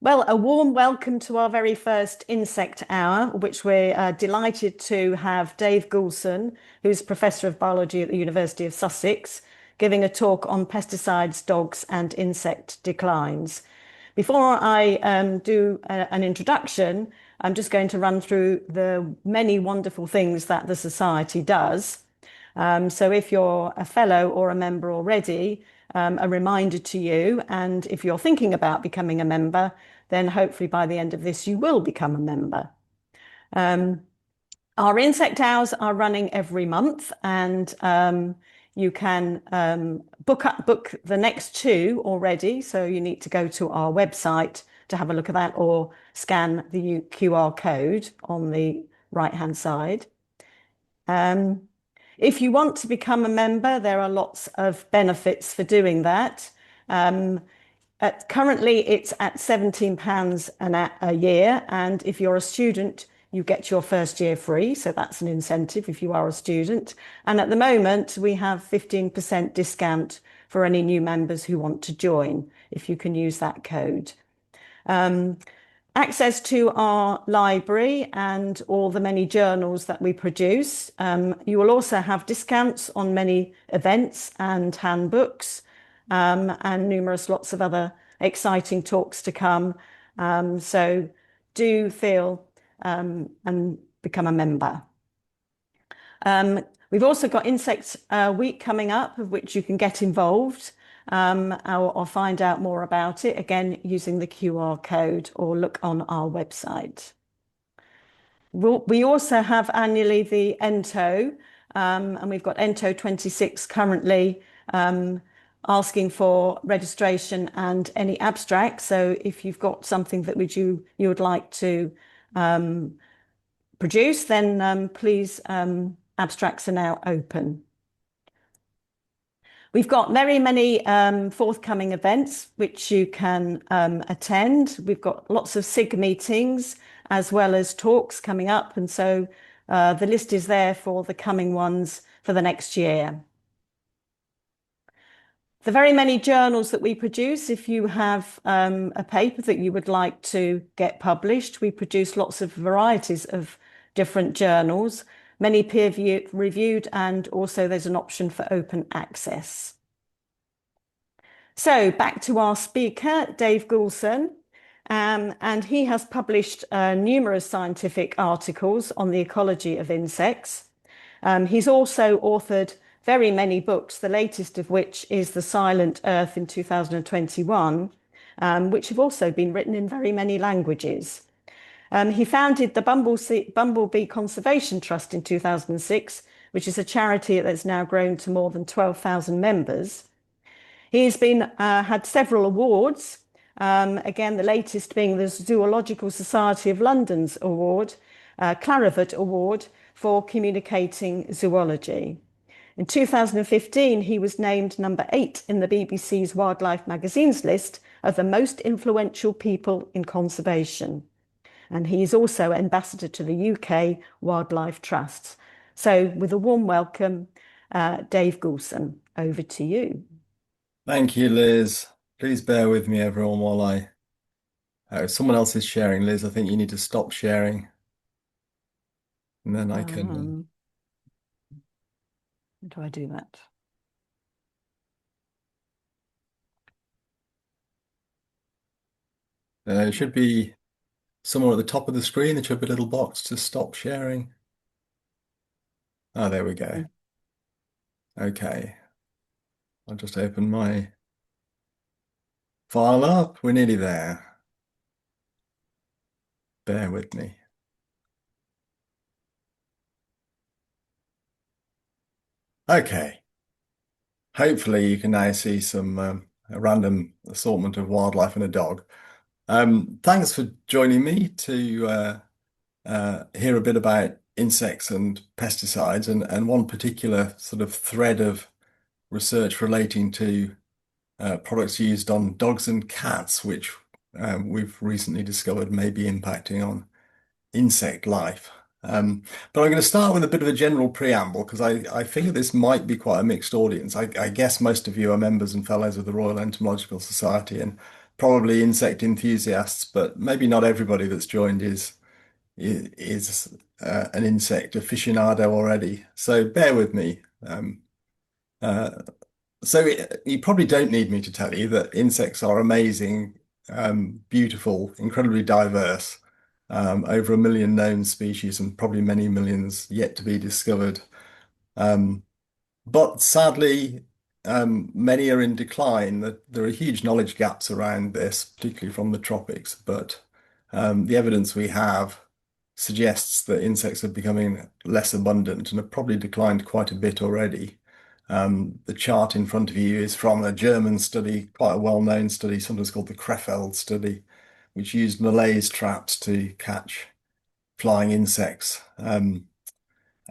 Well, a warm welcome to our very first Insect Hour, which we're delighted to have Dave Goulson, who's Professor of Biology at the University of Sussex, giving a talk on pesticides, dogs, and insect declines. Before I do an introduction, I'm just going to run through the many wonderful things that the Society does. So if you're a fellow or a member already, a reminder to you, and if you're thinking about becoming a member, then hopefully by the end of this, you will become a member. Um, our insect hours are running every month, and you can book the next two already. So you need to go to our website to have a look at that, or scan the QR code on the right-hand side. If you want to become a member, there are lots of benefits for doing that. Currently, it's at £17 a year, and if you're a student, you get your first year free. So that's an incentive if you are a student. And at the moment, we have 15% discount for any new members who want to join, if you can use that code. Access to our library and all the many journals that we produce. You will also have discounts on many events and handbooks, and numerous lots of other exciting talks to come. So do feel and become a member. We've also got Insect Week coming up, of which you can get involved. Or find out more about it, again, using the QR code or look on our website. We also have annually the ENTO, and we've got ENTO 26 currently asking for registration and any abstracts. So if you've got something that you would like to produce, then please, abstracts are now open. We've got very many forthcoming events which you can attend. We've got lots of SIG meetings as well as talks coming up. And so the list is there for the coming ones for the next year. The very many journals that we produce, if you have a paper that you would like to get published, we produce lots of varieties of different journals, many peer-reviewed, and also there's an option for open access. So back to our speaker, Dave Goulson, and he has published numerous scientific articles on the ecology of insects. He's also authored very many books, the latest of which is The Silent Earth in 2021, which have also been written in very many languages. He founded the Bumblebee Conservation Trust in 2006, which is a charity that's now grown to more than 12,000 members. He's had several awards, again, the latest being the Zoological Society of London's award, Clarivat Award for communicating zoology. In 2015, he was named number 8 in the BBC's Wildlife Magazine's list of the most influential people in conservation. And he's also ambassador to the UK Wildlife Trust. So with a warm welcome, Dave Goulson, over to you. Thank you, Liz. Please bear with me, everyone, while if someone else is sharing. Liz, I think you need to stop sharing. And then I can... How do I do that? It should be somewhere at the top of the screen. There should be a little box to stop sharing. Oh, there we go. Okay. I'll just open my file up. We're nearly there. Bear with me. Okay. Hopefully you can now see some a random assortment of wildlife and a dog. Thanks for joining me to hear a bit about insects and pesticides and one particular sort of thread of research relating to products used on dogs and cats, which we've recently discovered may be impacting on insect life. But I'm going to start with a bit of a general preamble because I figure this might be quite a mixed audience. I guess most of you are members and fellows of the Royal Entomological Society, and probably insect enthusiasts, but maybe not everybody that's joined is an insect aficionado already. So bear with me. Uh, you probably don't need me to tell you that insects are amazing, beautiful, incredibly diverse, over 1 million known species and probably many millions yet to be discovered. Um, but sadly, many are in decline. There are huge knowledge gaps around this, particularly from the tropics. But the evidence we have suggests that insects are becoming less abundant and have probably declined quite a bit already. The chart in front of you is from a German study, quite a well-known study, sometimes called the Krefeld study, which used Malaise traps to catch flying insects.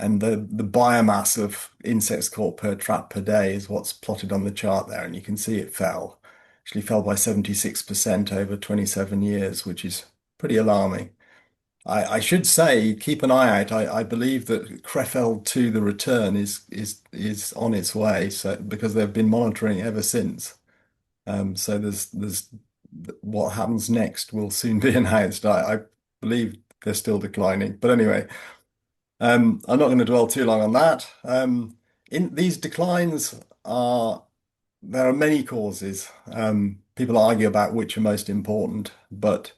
And the biomass of insects caught per trap per day is what's plotted on the chart there, and you can see it fell. Actually fell by 76% over 27 years, which is pretty alarming. I should say, keep an eye out. I believe that Krefeld 2, the return, is on its way, so because they've been monitoring ever since. So there's what happens next will soon be announced. I believe they're still declining. But anyway, I'm not going to dwell too long on that. In these declines are there are many causes. People argue about which are most important, but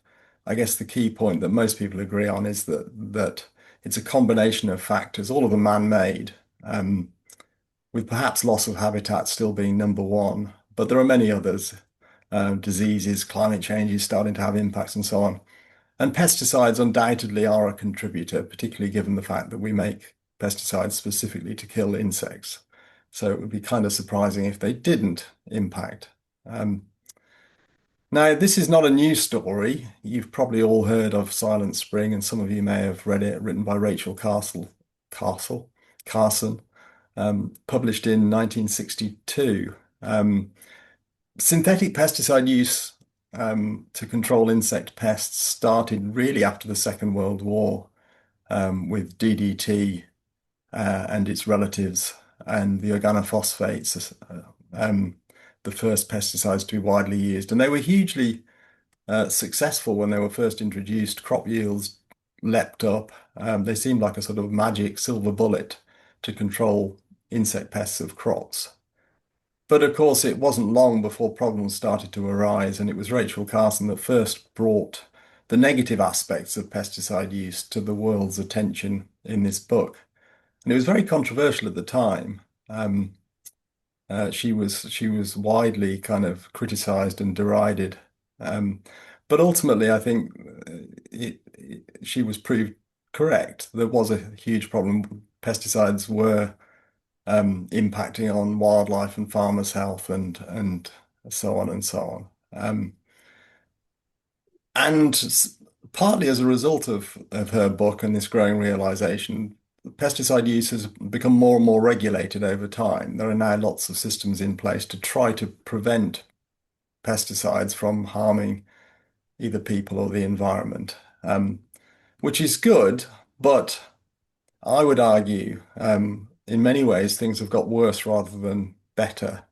I guess the key point that most people agree on is that it's a combination of factors, all of them man-made, with perhaps loss of habitat still being number one. But there are many others, diseases, climate change is starting to have impacts, and so on. And pesticides undoubtedly are a contributor, particularly given the fact that we make pesticides specifically to kill insects. So it would be kind of surprising if they didn't impact. Um, Now, this is not a new story. You've probably all heard of Silent Spring, and some of you may have read it, written by Rachel Carson, published in 1962. Synthetic pesticide use to control insect pests started really after the Second World War with DDT and its relatives and the organophosphates, the first pesticides to be widely used. And they were hugely successful when they were first introduced. Crop yields leapt up. They seemed like a sort of magic silver bullet to control insect pests of crops. But of course, it wasn't long before problems started to arise, and it was Rachel Carson that first brought the negative aspects of pesticide use to the world's attention in this book. And it was very controversial at the time. She was widely kind of criticized and derided, but ultimately, I think she was proved correct. There was a huge problem. Pesticides were impacting on wildlife and farmers' health and so on and so on. And partly as a result of her book and this growing realization, pesticide use has become more and more regulated over time. There are now lots of systems in place to try to prevent pesticides from harming either people or the environment, which is good, but I would argue in many ways things have got worse rather than better.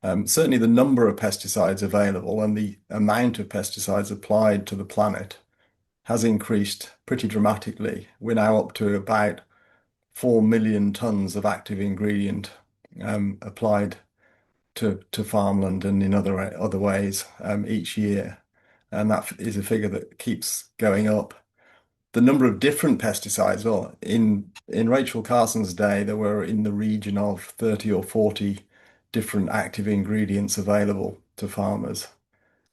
Certainly the number of pesticides available and the amount of pesticides applied to the planet has increased pretty dramatically. We're now up to about 4 million tons of active ingredient applied to farmland and in other ways each year. And that is a figure that keeps going up. The number of different pesticides, well, in Rachel Carson's day, there were in the region of 30 or 40 different active ingredients available to farmers.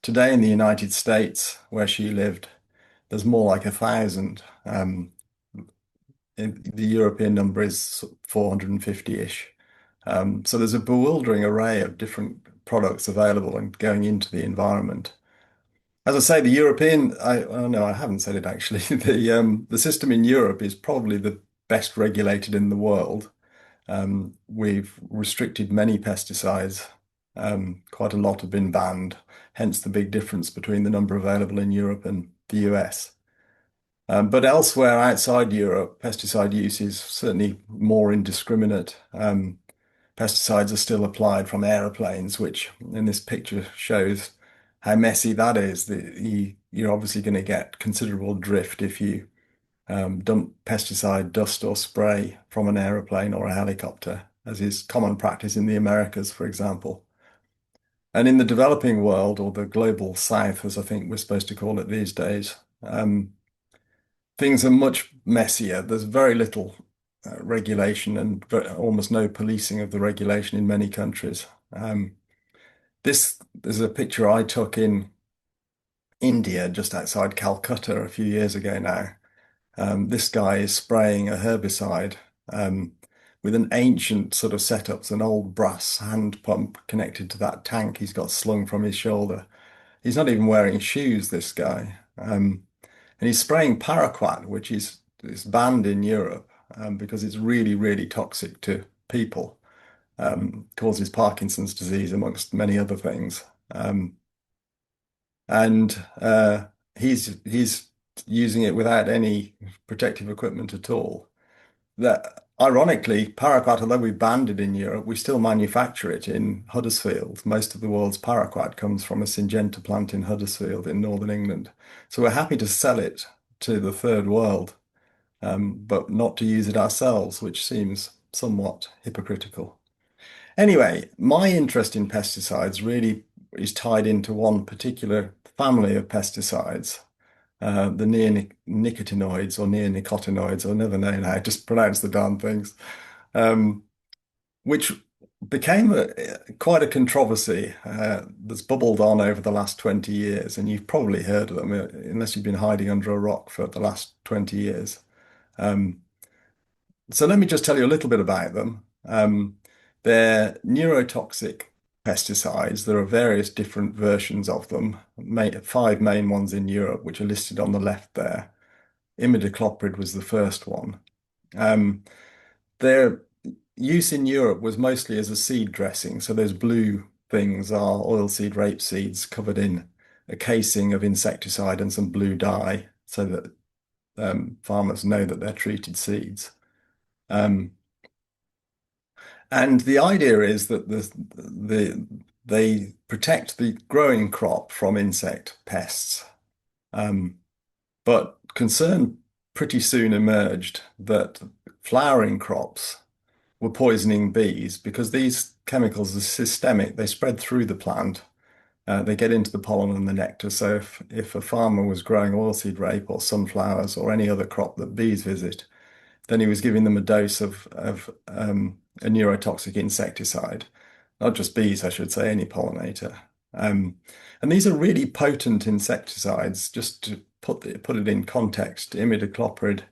Today in the United States, where she lived, there's more like 1,000. The European number is 450-ish. So there's a bewildering array of different products available and going into the environment. As I say, the European, oh no, I haven't said it actually. The system in Europe is probably the best regulated in the world. We've restricted many pesticides. Quite a lot have been banned, hence the big difference between the number available in Europe and the US. But elsewhere outside Europe, pesticide use is certainly more indiscriminate. Pesticides are still applied from aeroplanes, which in this picture shows how messy that is. You're obviously going to get considerable drift if you dump pesticide dust or spray from an aeroplane or a helicopter, as is common practice in the Americas, for example. And in the developing world, or the global south, as I think we're supposed to call it these days, things are much messier. There's very little regulation and almost no policing of the regulation in many countries. This is a picture I took in India, just outside Calcutta a few years ago now. This guy is spraying a herbicide with an ancient sort of setup. It's an old brass hand pump connected to that tank he's got slung from his shoulder. He's not even wearing shoes, this guy. And he's spraying paraquat, which is banned in Europe because it's really, really toxic to people. Causes Parkinson's disease, amongst many other things. And he's using it without any protective equipment at all. That ironically, paraquat, although we banned it in Europe, we still manufacture it in Huddersfield. Most of the world's paraquat comes from a Syngenta plant in Huddersfield in northern England. So we're happy to sell it to the third world, but not to use it ourselves, which seems somewhat hypocritical. Anyway, my interest in pesticides really is tied into one particular family of pesticides, the neonicotinoids or neonicotinoids, I never know how to pronounce the darn things, um, which became quite a controversy that's bubbled on over the last 20 years. And you've probably heard of them, unless you've been hiding under a rock for the last 20 years. Um, so let me just tell you a little bit about them. They're neurotoxic pesticides. There are various different versions of them, five main ones in Europe, which are listed on the left there. Imidacloprid was the first one. Their use in Europe was mostly as a seed dressing. So those blue things are oilseed rape seeds covered in a casing of insecticide and some blue dye so that farmers know that they're treated seeds. Um, and the idea is that they protect the growing crop from insect pests. But concern pretty soon emerged that flowering crops were poisoning bees because these chemicals are systemic. They spread through the plant. They get into the pollen and the nectar. So if a farmer was growing oilseed rape or sunflowers or any other crop that bees visit, then he was giving them a dose of a neurotoxic insecticide, not just bees, I should say, any pollinator. And these are really potent insecticides. Just to put it in context, imidacloprid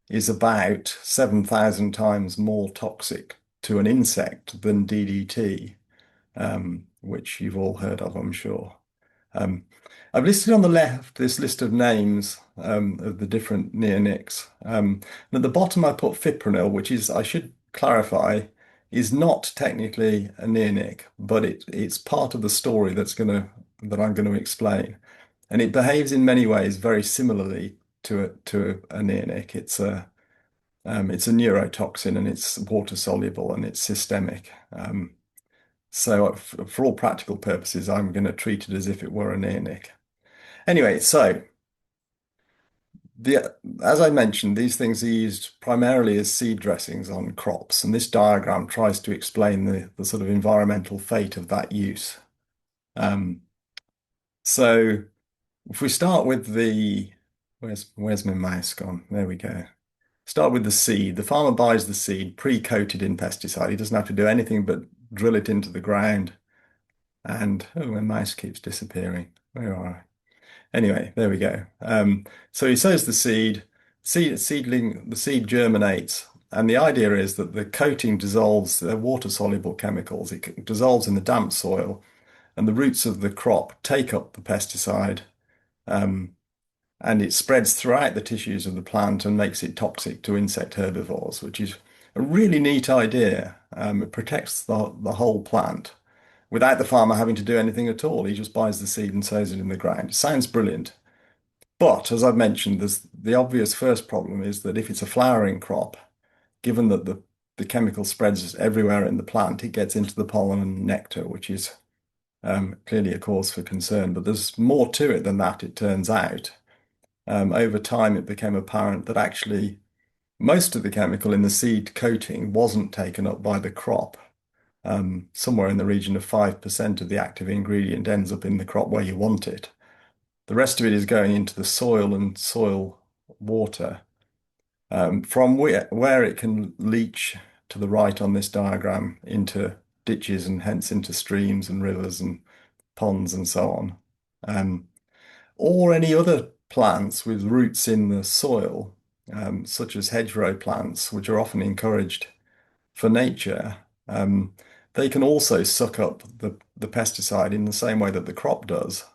is about 7,000 times more toxic to an insect than DDT, which you've all heard of, I'm sure. Um, I've listed on the left this list of names of the different neonics. And at the bottom, I put fipronil, which is, I should clarify, is not technically a neonic, but it's part of the story that I'm going to explain. And it behaves in many ways very similarly to a neonic. It's a neurotoxin and it's water soluble and it's systemic. So for all practical purposes, I'm going to treat it as if it were a neonic. Anyway, so as I mentioned, these things are used primarily as seed dressings on crops, and this diagram tries to explain the sort of environmental fate of that use. So if we start with where's my mouse gone? There we go. Start with the seed. The farmer buys the seed pre-coated in pesticide. He doesn't have to do anything but drill it into the ground. And oh, my mouse keeps disappearing. Where are I? Anyway, there we go. So he sows the the seed germinates, and the idea is that the coating dissolves the water-soluble chemicals. It dissolves in the damp soil, and the roots of the crop take up the pesticide, and it spreads throughout the tissues of the plant and makes it toxic to insect herbivores, which is a really neat idea. It protects the whole plant without the farmer having to do anything at all. He just buys the seed and sows it in the ground. It sounds brilliant. But as I've mentioned, the obvious first problem is that if it's a flowering crop, given that the chemical spreads everywhere in the plant, it gets into the pollen and nectar, which is clearly a cause for concern, but there's more to it than that, it turns out. Over time, it became apparent that actually most of the chemical in the seed coating wasn't taken up by the crop. Somewhere in the region of 5% of the active ingredient ends up in the crop where you want it. The rest of it is going into the soil and soil water, from where it can leach to the right on this diagram into ditches and hence into streams and rivers and ponds and so on. Or any other plants with roots in the soil, such as hedgerow plants, which are often encouraged for nature. They can also suck up the pesticide in the same way that the crop does.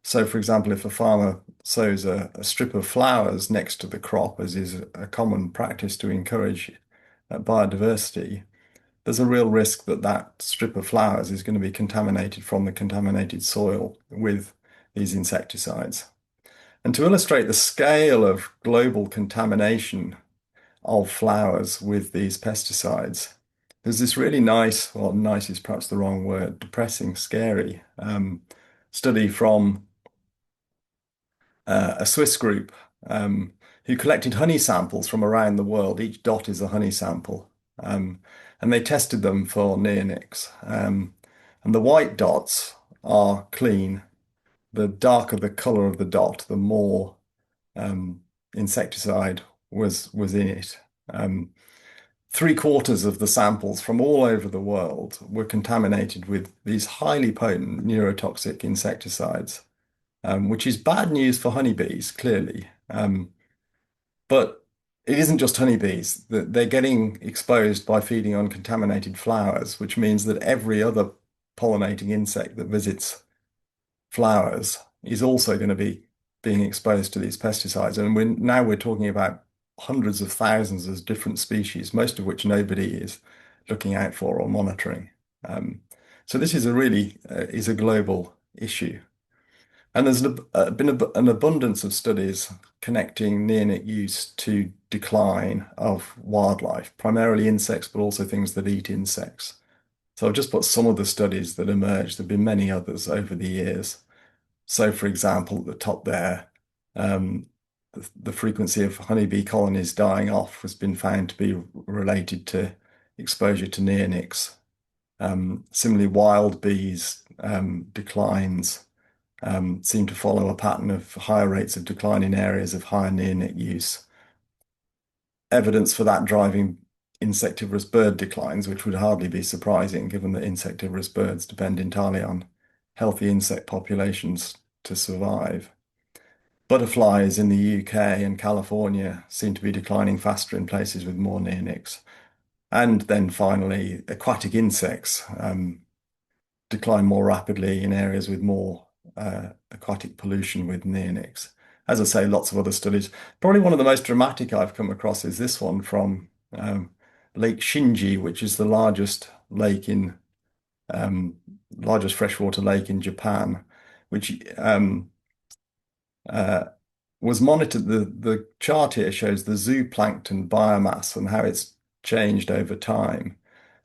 So, for example, if a farmer sows a strip of flowers next to the crop, as is a common practice to encourage biodiversity, there's a real risk that that strip of flowers is going to be contaminated from the contaminated soil with these insecticides. And to illustrate the scale of global contamination of flowers with these pesticides, there's this really nice, well, nice is perhaps the wrong word, depressing, scary study from a Swiss group who collected honey samples from around the world. Each dot is a honey sample. And they tested them for neonics. And the white dots are clean. The darker the color of the dot, the more insecticide was in it. Three-quarters of the samples from all over the world were contaminated with these highly potent neurotoxic insecticides, which is bad news for honeybees, clearly. But it isn't just honeybees. They're getting exposed by feeding on contaminated flowers, which means that every other pollinating insect that visits flowers is also going to be being exposed to these pesticides. And we're talking about hundreds of thousands of different species, most of which nobody is looking out for or monitoring. So this is a global issue. And there's been an abundance of studies connecting neonic use to decline of wildlife, primarily insects, but also things that eat insects. So I've just put some of the studies that emerged. There have been many others over the years. So, for example, at the top there, the frequency of honeybee colonies dying off has been found to be related to exposure to neonics. Similarly, wild bees declines seem to follow a pattern of higher rates of decline in areas of higher neonic use. Evidence for that driving insectivorous bird declines, which would hardly be surprising given that insectivorous birds depend entirely on healthy insect populations to survive. Butterflies in the UK and California seem to be declining faster in places with more neonics. And then finally, aquatic insects decline more rapidly in areas with more aquatic pollution with neonics. As I say, lots of other studies. Probably one of the most dramatic I've come across is this one from Lake Shinji, which is the largest freshwater lake in Japan, which was monitored. The chart here shows the zooplankton biomass and how it's changed over time.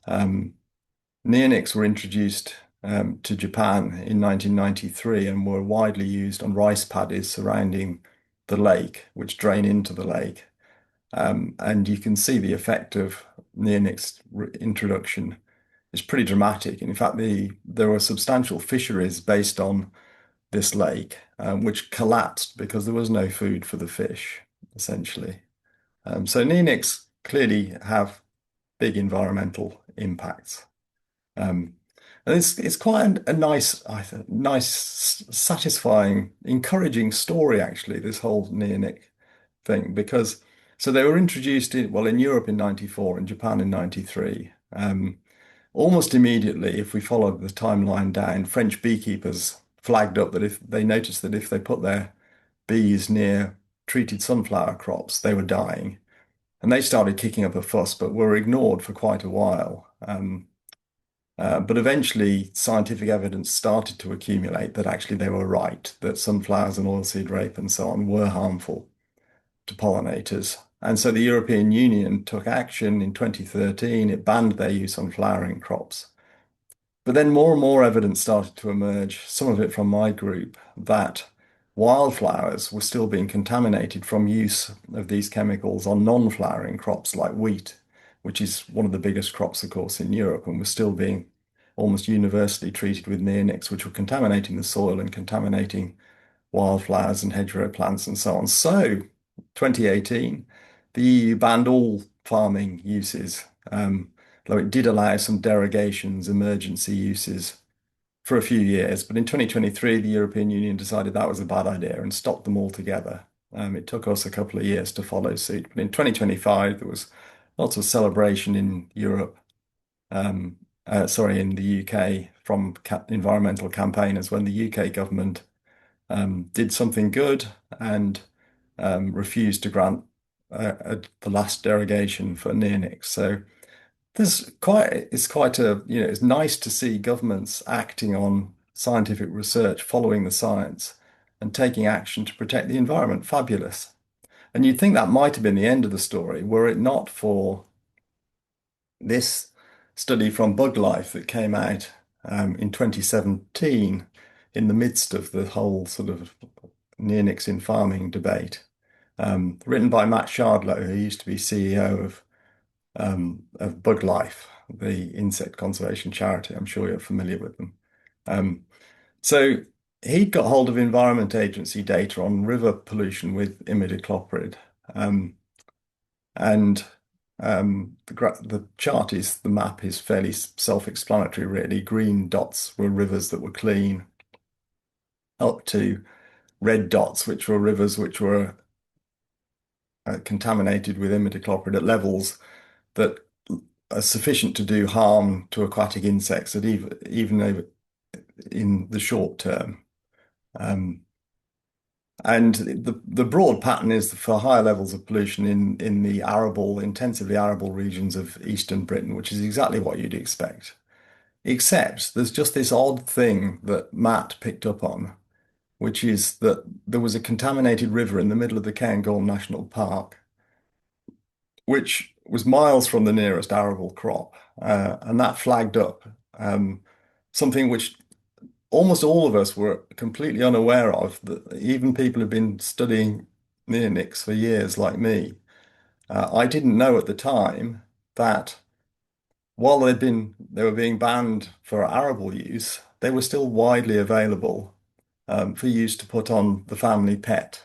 Neonics were introduced to Japan in 1993 and were widely used on rice paddies surrounding the lake, which drain into the lake. And you can see the effect of neonics introduction is pretty dramatic. And in fact, there were substantial fisheries based on this lake, which collapsed because there was no food for the fish, essentially. So neonics clearly have big environmental impacts. And it's quite a nice, satisfying, encouraging story, actually, this whole neonic thing, because so they were introduced in Europe in 94 and Japan in 93. Almost immediately, if we followed the timeline down, French beekeepers flagged up that if they noticed that if they put their bees near treated sunflower crops, they were dying. And they started kicking up a fuss, but were ignored for quite a while. But eventually, scientific evidence started to accumulate that actually they were right, that sunflowers and oilseed rape and so on were harmful to pollinators. And so the European Union took action in 2013. It banned their use on flowering crops. But then more and more evidence started to emerge, some of it from my group, that wildflowers were still being contaminated from use of these chemicals on non-flowering crops like wheat, which is one of the biggest crops, of course, in Europe, and was still being almost universally treated with neonics, which were contaminating the soil and contaminating wildflowers and hedgerow plants and so on. So, 2018, the EU banned all farming uses, though it did allow some derogations, emergency uses for a few years. But in 2023, the European Union decided that was a bad idea and stopped them altogether. It took us a couple of years to follow suit. But in 2025, there was lots of celebration in Europe, in the UK from environmental campaigners when the UK government did something good and refused to grant the last derogation for neonics. So it's quite it's nice to see governments acting on scientific research, following the science and taking action to protect the environment. Fabulous. And you'd think that might have been the end of the story were it not for this study from Bug Life that came out in 2017 in the midst of the whole sort of neonics in farming debate, written by Matt Shardlow, who used to be CEO of Bug Life, the insect conservation charity. I'm sure you're familiar with them. Um, so he'd got hold of Environment Agency data on river pollution with imidacloprid. And the chart is, the map is fairly self-explanatory, really. Green dots were rivers that were clean, up to red dots, which were rivers which were contaminated with imidacloprid at levels that are sufficient to do harm to aquatic insects, that even in the short term. And the broad pattern is for higher levels of pollution in the arable, intensively arable regions of eastern Britain, which is exactly what you'd expect. Except there's just this odd thing that Matt picked up on, which is that there was a contaminated river in the middle of the Cairngorm National Park, which was miles from the nearest arable crop. And that flagged up something which almost all of us were completely unaware of, that even people who've been studying neonics for years, like me. I didn't know at the time that while they were being banned for arable use, they were still widely available for use to put on the family pet,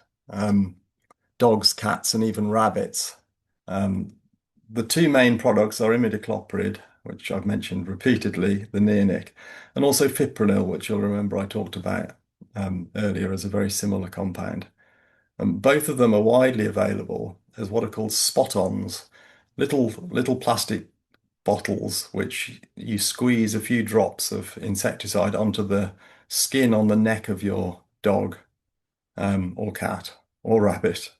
dogs, cats, and even rabbits. Um, the two main products are imidacloprid, which I've mentioned repeatedly, the neonic, and also fipronil, which you'll remember I talked about earlier as a very similar compound. And both of them are widely available as what are called spot-ons, little plastic bottles which you squeeze a few drops of insecticide onto the skin on the neck of your dog or cat or rabbit.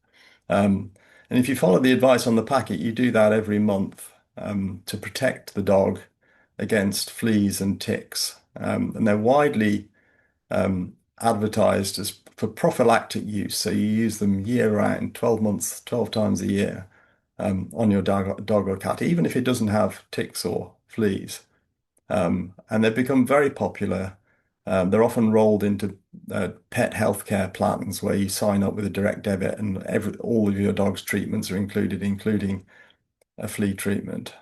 Um, and if you follow the advice on the packet, you do that every month to protect the dog against fleas and ticks. And they're widely advertised as for prophylactic use. So you use them year round, 12 months, 12 times a year on your dog or cat, even if it doesn't have ticks or fleas. And they've become very popular. They're often rolled into pet healthcare plans where you sign up with a direct debit and all of your dog's treatments are included, including a flea treatment.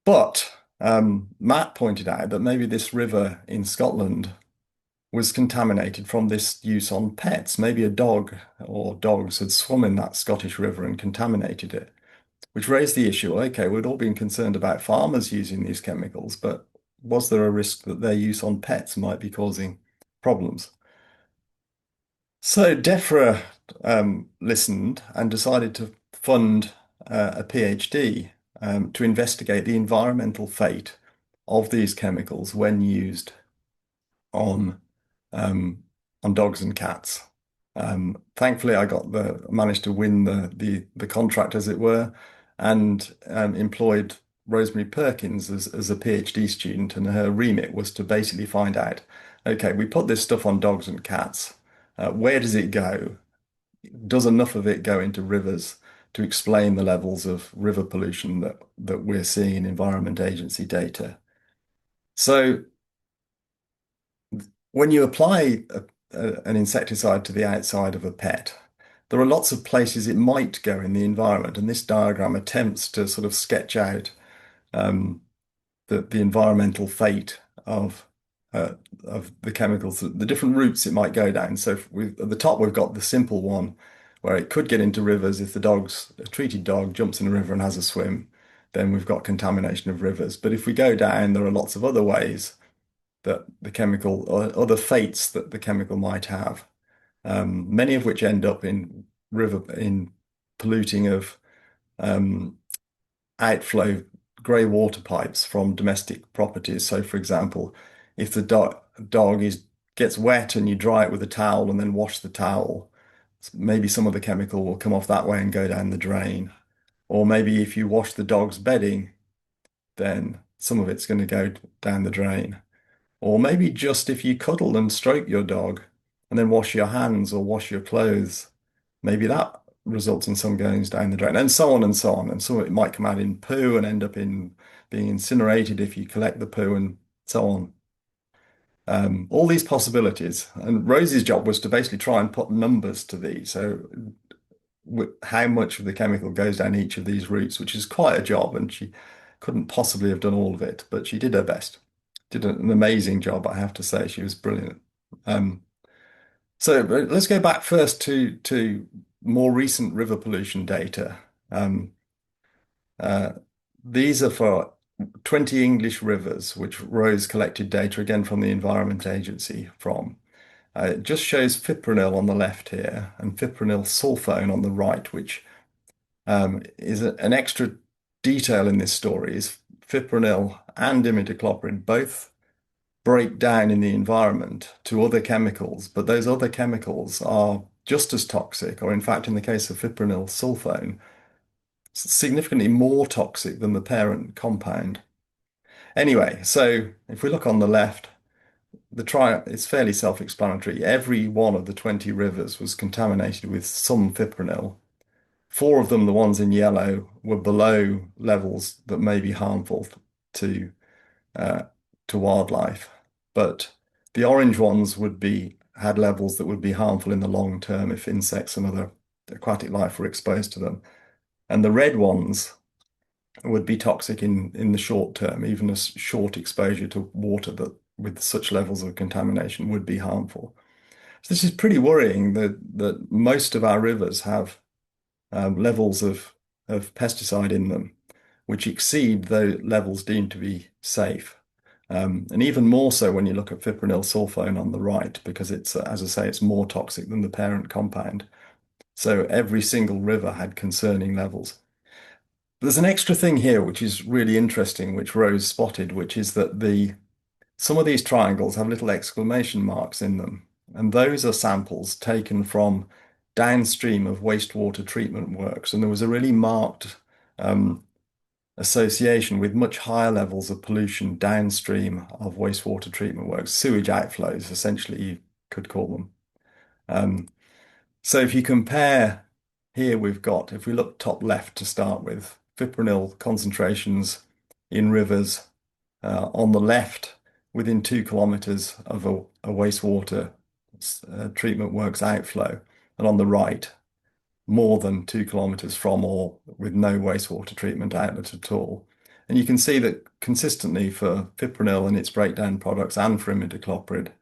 But Matt pointed out that maybe this river in Scotland was contaminated from this use on pets. Maybe a dog or dogs had swum in that Scottish river and contaminated it, which raised the issue. Okay, we'd all been concerned about farmers using these chemicals, but was there a risk that their use on pets might be causing problems? So DEFRA listened and decided to fund a PhD to investigate the environmental fate of these chemicals when used on on dogs and cats. Thankfully, managed to win the contract, as it were, and employed Rosemary Perkins as a PhD student, and her remit was to basically find out, okay, we put this stuff on dogs and cats. Where does it go? Does enough of it go into rivers to explain the levels of river pollution that we're seeing in Environment Agency data. So when you apply an insecticide to the outside of a pet, there are lots of places it might go in the environment, and this diagram attempts to sort of sketch out um, the environmental fate uh, of the chemicals, the different routes it might go down. So at the top, we've got the simple one where it could get into rivers if a treated dog jumps in a river and has a swim, then we've got contamination of rivers. But if we go down, there are lots of other ways that the chemical or other fates that the chemical might have, many of which end up in polluting of um, outflow grey water pipes from domestic properties. So, for example, if the dog gets wet and you dry it with a towel and then wash the towel, maybe some of the chemical will come off that way and go down the drain. Or maybe if you wash the dog's bedding, then some of it's going to go down the drain. Or maybe just if you cuddle and stroke your dog and then wash your hands or wash your clothes, maybe that results in some goings down the drain, and so on and so on. And so it might come out in poo and end up in being incinerated if you collect the poo and so on. All these possibilities. And Rose's job was to basically try and put numbers to these. So how much of the chemical goes down each of these routes, which is quite a job, and she couldn't possibly have done all of it, but she did her best. Did an amazing job, I have to say. She was brilliant. Um, so let's go back first to more recent river pollution data. Um, uh, these are for 20 English rivers, which Rose collected data again from the Environment Agency from. It just shows fipronil on the left here and fipronil sulfone on the right, which is an extra detail in this story. Is fipronil and imidacloprid both break down in the environment to other chemicals, but those other chemicals are just as toxic, or in fact, in the case of fipronil sulfone, significantly more toxic than the parent compound. Anyway, so if we look on the left, it's fairly self-explanatory. Every one of the 20 rivers was contaminated with some fipronil. Four of them, the ones in yellow, were below levels that may be harmful to uh, to wildlife, but the orange ones had levels that would be harmful in the long term if insects and other aquatic life were exposed to them, and the red ones would be toxic in the short term. Even a short exposure to water that with such levels of contamination would be harmful. So this is pretty worrying that most of our rivers have levels of pesticide in them, which exceed the levels deemed to be safe. And even more so when you look at fipronil sulfone on the right, because it's, as I say, it's more toxic than the parent compound. So every single river had concerning levels. There's an extra thing here, which is really interesting, which Rose spotted, which is that some of these triangles have little exclamation marks in them. And those are samples taken from downstream of wastewater treatment works. And there was a really marked association with much higher levels of pollution downstream of wastewater treatment works, sewage outflows, essentially, you could call them. Um, so if you compare here, if we look top left to start with, fipronil concentrations in rivers on the left within 2 kilometers of a wastewater treatment works outflow, and on the right, more than 2 kilometers from or with no wastewater treatment outlet at all. And you can see that consistently for fipronil and its breakdown products and for imidacloprid,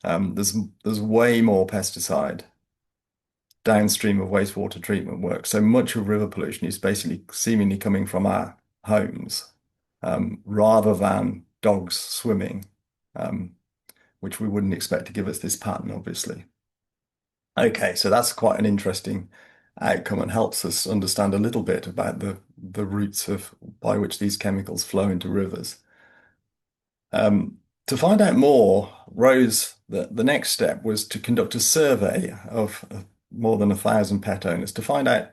there's way more pesticide downstream of wastewater treatment work. So much of river pollution is basically seemingly coming from our homes, rather than dogs swimming, um, which we wouldn't expect to give us this pattern, obviously. Okay, so that's quite an interesting outcome and helps us understand a little bit about the routes by which these chemicals flow into rivers. To find out more, Rose, the next step was to conduct a survey of more than 1,000 pet owners to find out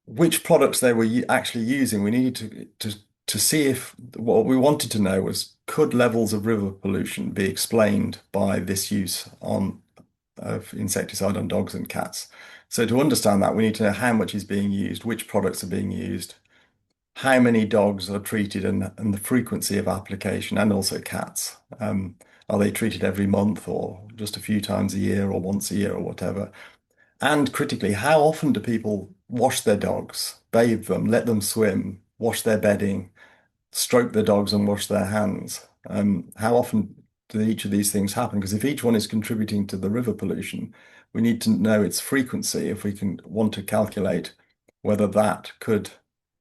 which products they were actually using. We needed to see if what we wanted to know was could levels of river pollution be explained by this use of insecticide on dogs and cats. So to understand that, we need to know how much is being used, which products are being used, how many dogs are treated, and the frequency of application, and also cats. Are they treated every month or just a few times a year or once a year or whatever? And critically, how often do people wash their dogs, bathe them, let them swim, wash their bedding, stroke their dogs and wash their hands? How often do each of these things happen? Because if each one is contributing to the river pollution, we need to know its frequency if we can want to calculate whether that could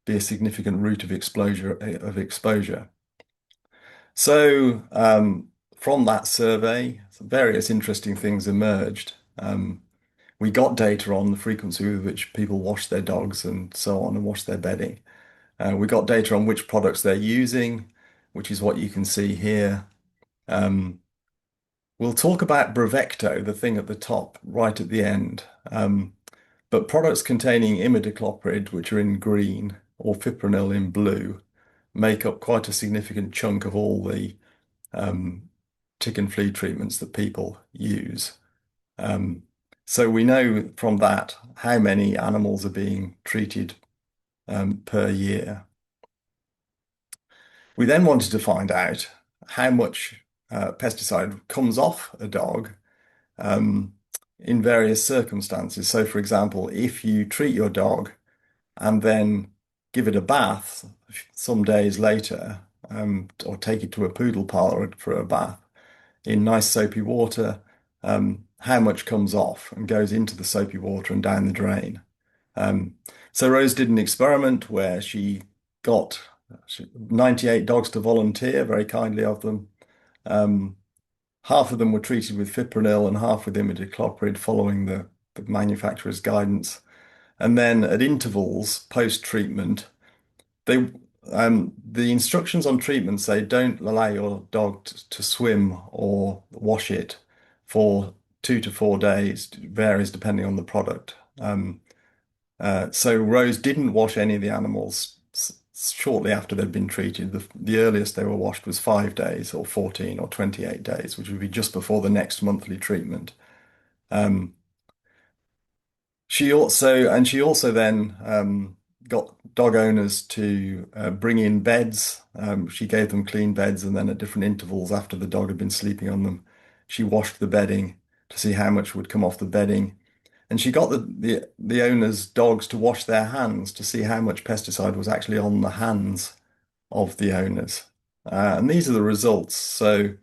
be a significant route of exposure. So from that survey, various interesting things emerged. We got data on the frequency with which people wash their dogs and so on and wash their bedding. We got data on which products they're using, which is what you can see here. Um, we'll talk about Bravecto, the thing at the top, right at the end. But products containing imidacloprid, which are in green, or fipronil in blue, make up quite a significant chunk of all the tick and flea treatments that people use. Um, so we know from that how many animals are being treated per year. We then wanted to find out how much pesticide comes off a dog in various circumstances. So, for example, if you treat your dog and then give it a bath some days later, or take it to a poodle parlor for a bath in nice soapy water, how much comes off and goes into the soapy water and down the drain. So Rose did an experiment where she got 98 dogs to volunteer, very kindly of them. Half of them were treated with fipronil and half with imidacloprid, following the manufacturer's guidance. And then at intervals post-treatment, they the instructions on treatment say don't allow your dog to swim or wash it for 2 to 4 days, varies depending on the product. So Rose didn't wash any of the animals shortly after they'd been treated. The earliest they were washed was 5 days, or 14 or 28 days, which would be just before the next monthly treatment. Um, she also then got dog owners to bring in beds. She gave them clean beds, and then at different intervals after the dog had been sleeping on them, she washed the bedding to see how much would come off the bedding. And she got the owners' dogs to wash their hands to see how much pesticide was actually on the hands of the owners. And these are the results. So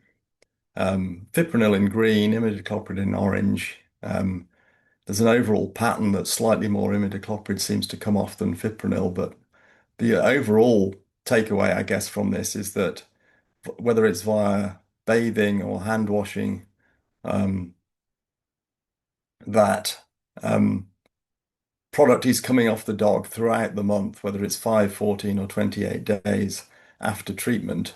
fipronil in green, imidacloprid in orange. There's an overall pattern that slightly more imidacloprid seems to come off than fipronil, but the overall takeaway, I guess, from this is that whether it's via bathing or hand washing, that product is coming off the dog throughout the month, whether it's 5, 14, or 28 days after treatment.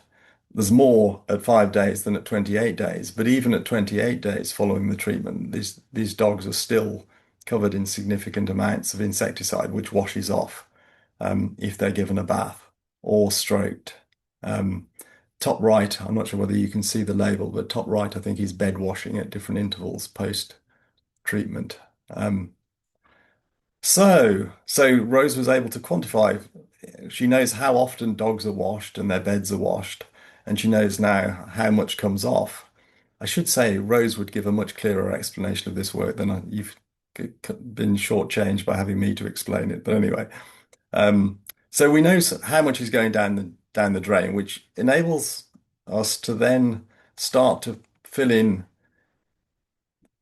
There's more at 5 days than at 28 days, but even at 28 days following the treatment, these dogs are still covered in significant amounts of insecticide, which washes off if they're given a bath or stroked. Top right, I'm not sure whether you can see the label, but top right, I think, is bed washing at different intervals post treatment. So Rose was able to quantify. She knows how often dogs are washed and their beds are washed, and she knows now how much comes off. I should say Rose would give a much clearer explanation of this work than you've been shortchanged by having me to explain it. But anyway, so we know how much is going down the drain, which enables us to then start to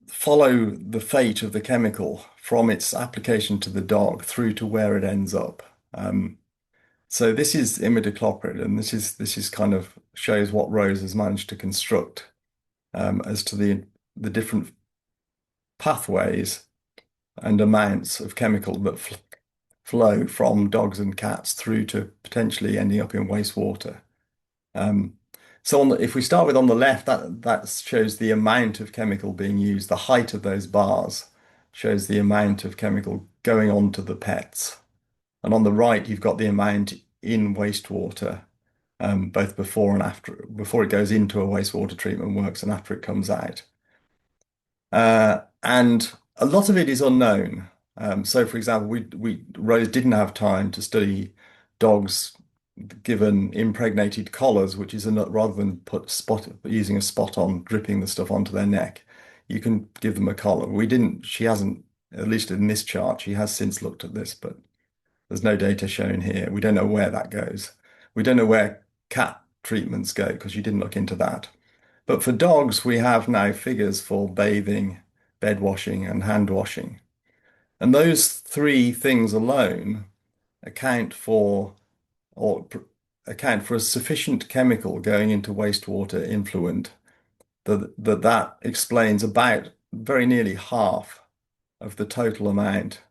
follow the fate of the chemical from its application to the dog through to where it ends up. So this is imidacloprid, and this is kind of shows what Rose has managed to construct as to the different pathways and amounts of chemical that flow from dogs and cats through to potentially ending up in wastewater. So if we start with on the left, that shows the amount of chemical being used. The height of those bars shows the amount of chemical going on to the pets. And on the right, you've got the amount in wastewater, both before and after, before it goes into a wastewater treatment works and after it comes out. And a lot of it is unknown. So, for example, Rose didn't have time to study dogs given impregnated collars, which is rather than using a spot on dripping the stuff onto their neck, you can give them a collar. We didn't. She hasn't, at least in this chart. She has since looked at this, but there's no data shown here. We don't know where that goes. We don't know where cat treatments go because you didn't look into that. But for dogs, we have now figures for bathing, bed washing, and hand washing. And those three things alone account for or account for a sufficient chemical going into wastewater influent that explains about very nearly half of the total amount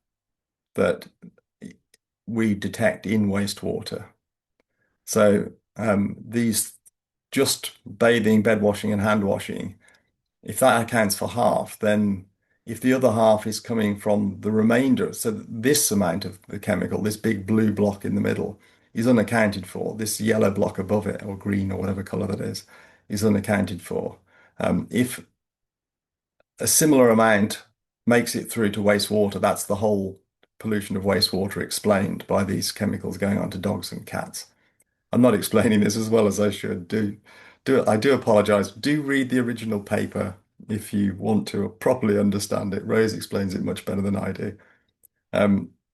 that we detect in wastewater. So these just bathing, bed washing, and hand washing, if that accounts for half, then if the other half is coming from the remainder, so this amount of the chemical, this big blue block in the middle, is unaccounted for. This yellow block above it, or green, or whatever color that is unaccounted for. If a similar amount makes it through to wastewater, that's the whole pollution of wastewater explained by these chemicals going on to dogs and cats. I'm not explaining this as well as I should. I do apologize. Do read the original paper if you want to properly understand it. Rose explains it much better than I do.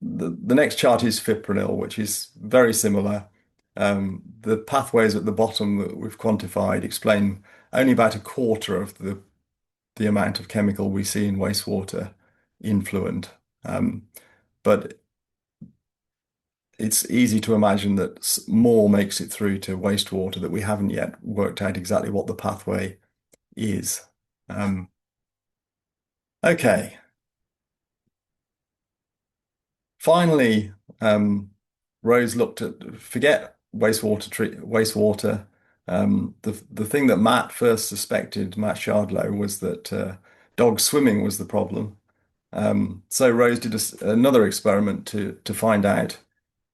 The next chart is fipronil, which is very similar. The pathways at the bottom that we've quantified explain only about a quarter of the amount of chemical we see in wastewater influent. But it's easy to imagine that more makes it through to wastewater that we haven't yet worked out exactly what the pathway is. Okay. Finally, Rose looked at forget wastewater. The thing that Matt first suspected, Matt Shardlow, was that dog swimming was the problem. So Rose did another experiment to find out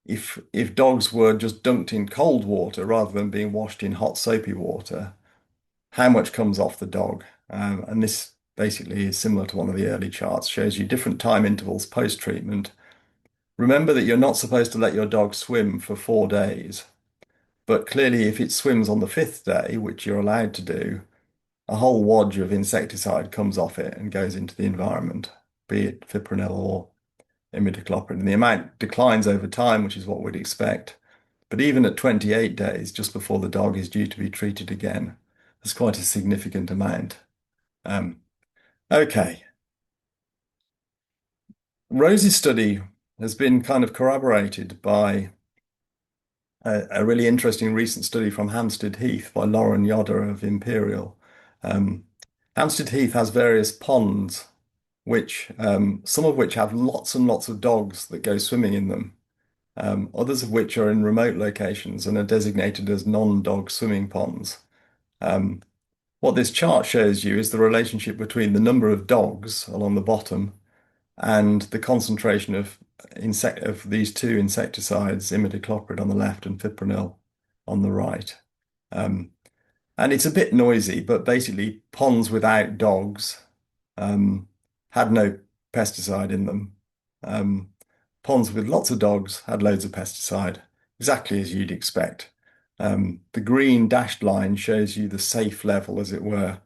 if dogs were just dunked in cold water rather than being washed in hot soapy water, how much comes off the dog? And this basically is similar to one of the early charts, shows you different time intervals post-treatment. Remember that you're not supposed to let your dog swim for 4 days, but clearly if it swims on the fifth day, which you're allowed to do, a whole wadge of insecticide comes off it and goes into the environment, be it fipronil or imidacloprid. And the amount declines over time, which is what we'd expect. But even at 28 days, just before the dog is due to be treated again, there's quite a significant amount. Okay. Rose's study has been kind of corroborated by a really interesting recent study from Hampstead Heath by Lauren Yoder of Imperial. Hampstead Heath has various ponds, which some of which have lots and lots of dogs that go swimming in them. Others of which are in remote locations and are designated as non-dog swimming ponds. What this chart shows you is the relationship between the number of dogs along the bottom and the concentration of these two insecticides, imidacloprid on the left and fipronil on the right. And it's a bit noisy, but basically ponds without dogs had no pesticide in them. Ponds with lots of dogs had loads of pesticide, exactly as you'd expect. The green dashed line shows you the safe level, as it were,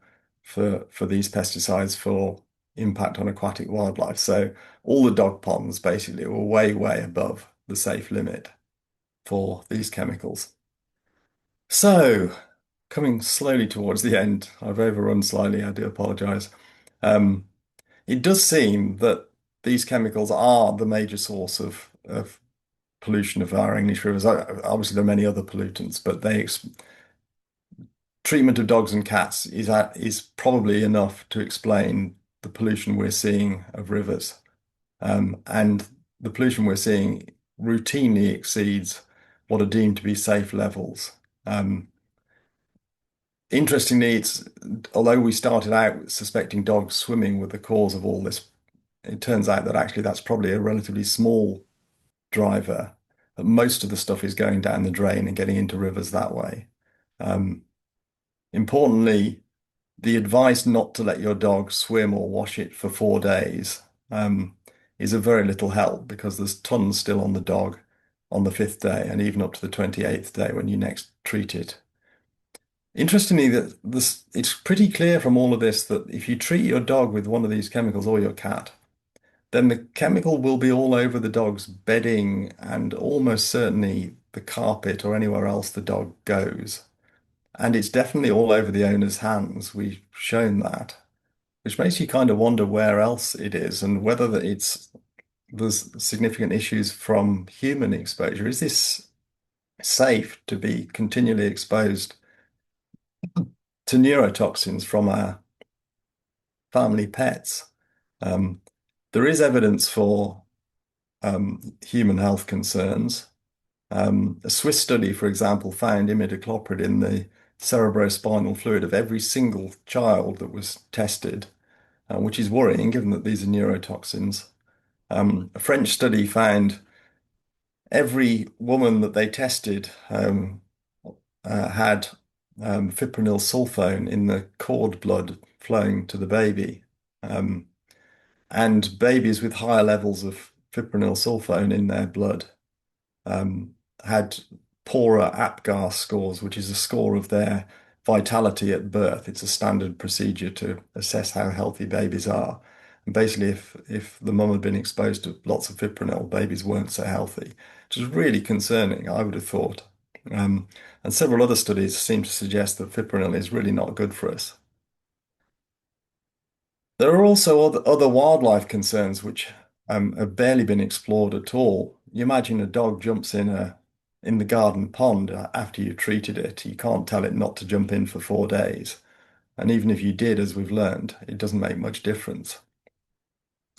for these pesticides for impact on aquatic wildlife. So all the dog ponds basically were way, way above the safe limit for these chemicals. So coming slowly towards the end, I've overrun slightly, I do apologize. It does seem that these chemicals are the major source of pollution of our English rivers. Obviously, there are many other pollutants, but treatment of dogs and cats is probably enough to explain the pollution we're seeing of rivers. And the pollution we're seeing routinely exceeds what are deemed to be safe levels. Interestingly, although we started out suspecting dogs swimming were the cause of all this, it turns out that actually that's probably a relatively small driver. That most of the stuff is going down the drain and getting into rivers that way. Importantly, the advice not to let your dog swim or wash it for 4 days um, is of very little help because there's tons still on the dog on the fifth day and even up to the 28th day when you next treat it. Interestingly, that it's pretty clear from all of this that if you treat your dog with one of these chemicals or your cat, then the chemical will be all over the dog's bedding and almost certainly the carpet or anywhere else the dog goes. And it's definitely all over the owner's hands. We've shown that, which makes you kind of wonder where else it is and whether there's significant issues from human exposure. Is this safe to be continually exposed to neurotoxins from our family pets? Um, there is evidence for human health concerns. A Swiss study, for example, found imidacloprid in the cerebrospinal fluid of every single child that was tested, which is worrying given that these are neurotoxins. A French study found every woman that they tested had fipronil sulfone in the cord blood flowing to the baby. Um, and babies with higher levels of fipronil sulfone in their blood um, had poorer APGAR scores, which is a score of their vitality at birth. It's a standard procedure to assess how healthy babies are. And basically, if the mum had been exposed to lots of fipronil, babies weren't so healthy, which is really concerning, I would have thought. And several other studies seem to suggest that fipronil is really not good for us. There are also other wildlife concerns which have barely been explored at all. You imagine a dog jumps in the garden pond after you treated it. You can't tell it not to jump in for 4 days. And even if you did, as we've learned, it doesn't make much difference.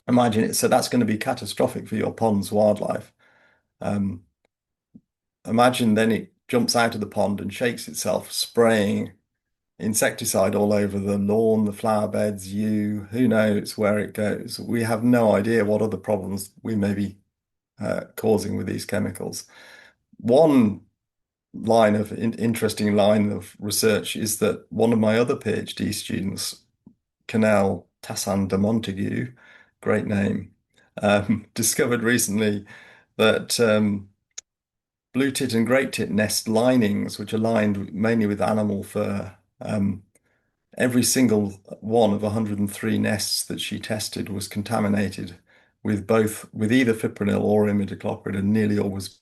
Imagine it. So that's going to be catastrophic for your pond's wildlife. Um, Imagine then it jumps out of the pond and shakes itself, spraying insecticide all over the lawn, the flower beds, who knows where it goes. We have no idea what other problems we may be causing with these chemicals. One interesting line of research is that one of my other PhD students, Canel Tassan de Montague, great name, discovered recently that blue tit and great tit nest linings, which are lined mainly with animal fur, every single one of 103 nests that she tested was contaminated with either fipronil or imidacloprid, and nearly always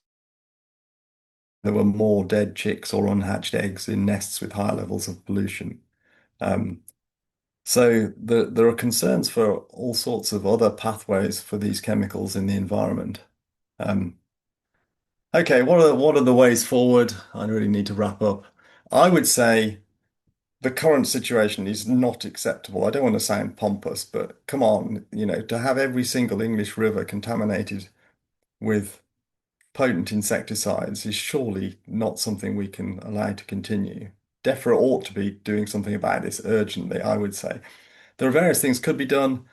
there were more dead chicks or unhatched eggs in nests with higher levels of pollution. Um, so there are concerns for all sorts of other pathways for these chemicals in the environment. Um, okay, what are the ways forward? I really need to wrap up. I would say the current situation is not acceptable. I don't want to sound pompous, but come on, to have every single English river contaminated with potent insecticides is surely not something we can allow to continue. DEFRA ought to be doing something about this urgently, I would say. There are various things could be done.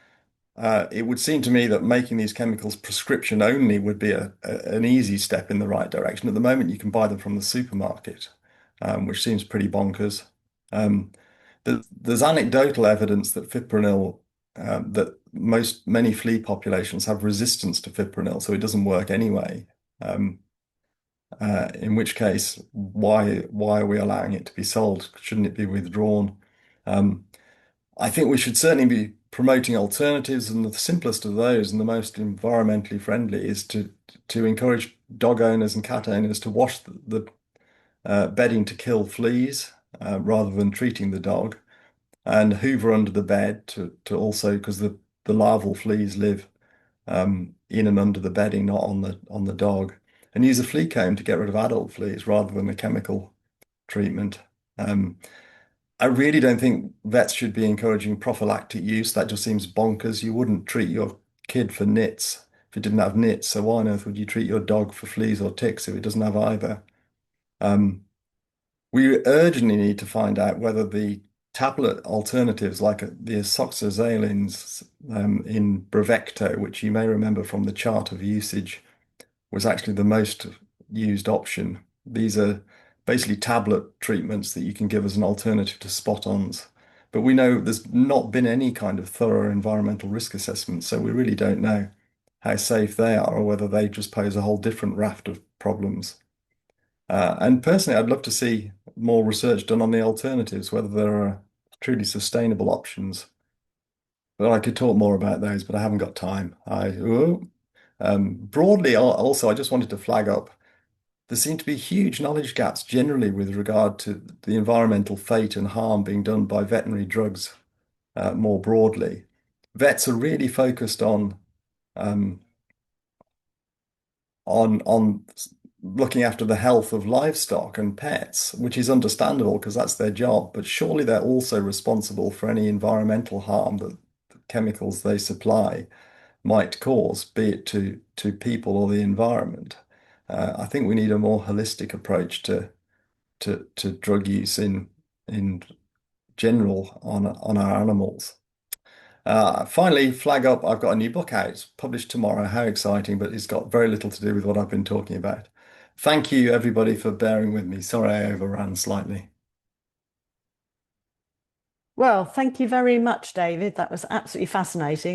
It would seem to me that making these chemicals prescription only would be an easy step in the right direction. At the moment, you can buy them from the supermarket, which seems pretty bonkers. Um, there's anecdotal evidence that fipronil, that many flea populations have resistance to fipronil, so it doesn't work anyway. In which case, why are we allowing it to be sold? Shouldn't it be withdrawn? Um, I think we should certainly be promoting alternatives, and the simplest of those and the most environmentally friendly is to encourage dog owners and cat owners to wash the bedding to kill fleas rather than treating the dog, and hoover under the bed to also because the larval fleas live in and under the bedding, not on the dog, and use a flea comb to get rid of adult fleas rather than a chemical treatment. Um, I really don't think vets should be encouraging prophylactic use. That just seems bonkers. You wouldn't treat your kid for nits if it didn't have nits. So why on earth would you treat your dog for fleas or ticks if it doesn't have either? Um, we urgently need to find out whether the tablet alternatives like the azoxyzalines in Bravecto, which you may remember from the chart of usage, was actually the most used option. These are basically tablet treatments that you can give as an alternative to spot-ons. But we know there's not been any kind of thorough environmental risk assessment, so we really don't know how safe they are or whether they just pose a whole different raft of problems. And personally, I'd love to see more research done on the alternatives, whether there are truly sustainable options. But I could talk more about those, but I haven't got time. Broadly, also, I just wanted to flag up there seem to be huge knowledge gaps generally with regard to the environmental fate and harm being done by veterinary drugs more broadly. Vets are really focused um, on looking after the health of livestock and pets, which is understandable because that's their job. But surely they're also responsible for any environmental harm that the chemicals they supply might cause, be it to people or the environment. I think we need a more holistic approach to drug use in general on our animals. Finally, flag up, I've got a new book out. It's published tomorrow. How exciting, but it's got very little to do with what I've been talking about. Thank you, everybody, for bearing with me. Sorry I overran slightly. Well, thank you very much, David. That was absolutely fascinating.